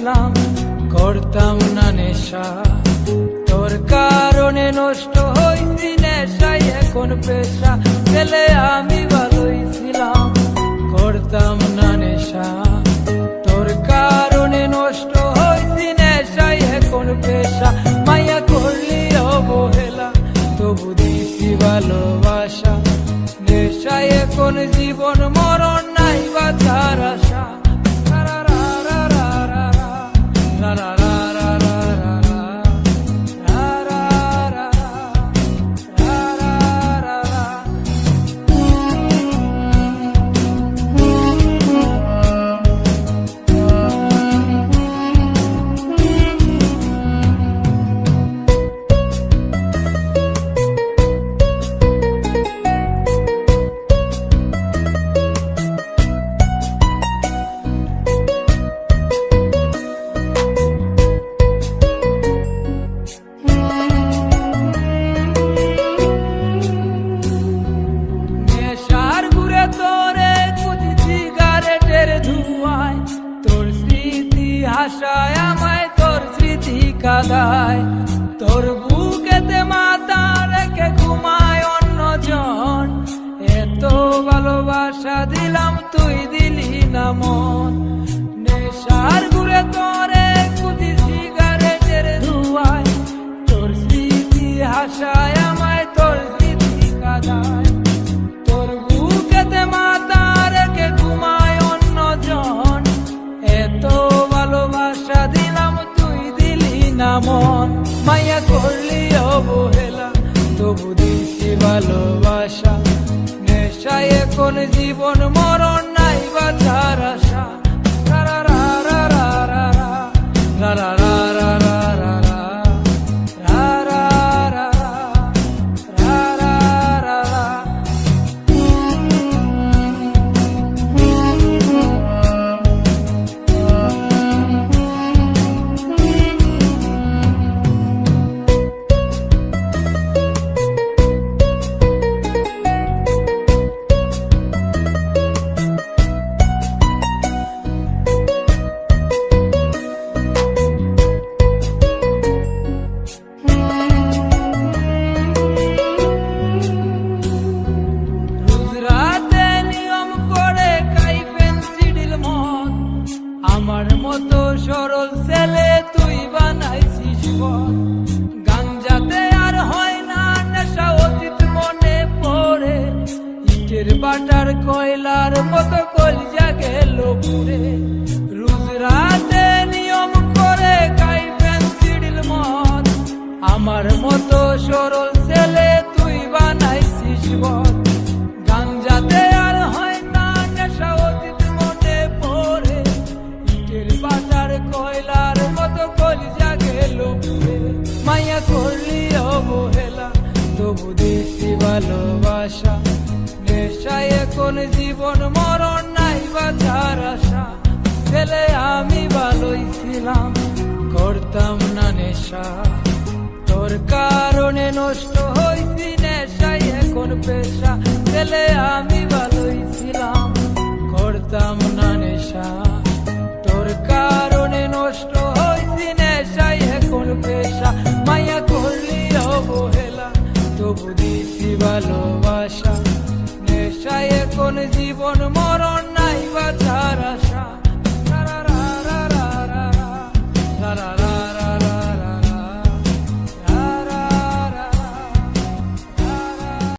ছিলাম, করতাম না নেশা, তোর কারণে নষ্ট হইছি নেশায় এখন পেশা। ছেলে আমি ভালোই ছিলাম, করতাম না নেশা, তোর কারণে নষ্ট হইছি নেশায় এখন পেশা। মায়া করলি অবহেলা, তবু দিছি ভালোবাসা, নেশায় এখন জীবন মরণ নাই বাঁচার আশা। আশায় আমায় তোর স্মৃতি কাঁদায়, তোর বুকেতে মাথা রেখে ঘুমায় অন্যজন। এত ভালোবাসা দিলাম তুই দিলি না মন, নেশার ঘুরে তোরে কুচি সিগারেটের ধুয়ায়, তোর স্মৃতি আশায় আমায় তোর স্মৃতি কাঁদায়, তোর বুকেতে মাথা রেখে ঘুমায় অন্যজন। এত ভালোবাসা দিলাম তুই দিলি না মন, মায়া করলি অবহেলা, তবু দিছি ভালোবাসা, নেশায় এখন জীবন মরণ নাই বাঁচার আশা। আমার মতো সরল ছেলে তুই বানাইছিস পথ, গাঞ্জাতে আর হয় না নেশা অতীত মনে পড়ে, ইটের বাটার কয়লার মতো কলিজা গেল পুড়ে। রোজ রাতে নিয়ম করে খাই পেন্সিডিল মদ, আমার মতো সরল ছেলে তুই বানাইছিস পথ, গাঞ্জাতে আর হয় না নেশা অতীত মনে পড়ে, বাটার কয়লার মতো কলিজা গেল পুড়ে। মায়া করলি অবহেলা, তবু দিছি ভালোবাসা, নেশায় এখন জীবন মরণ নাই বাঁচার আশা। ছেলে আমি ভালোই ছিলাম, করতাম না নেশা, তোর কারণে নষ্ট হইছি নেশায় এখন পেশা। ছেলে আমি ভালোই ছিলাম, করতাম না নেশা, তোর কারণে নষ্ট হইছি নেশায় এখন পেশা। মায়া করলি অবহেলা, তবু দিছি ভালোবাসা, নেশায় এখন জীবন মরণ নাই বাঁচার আশা।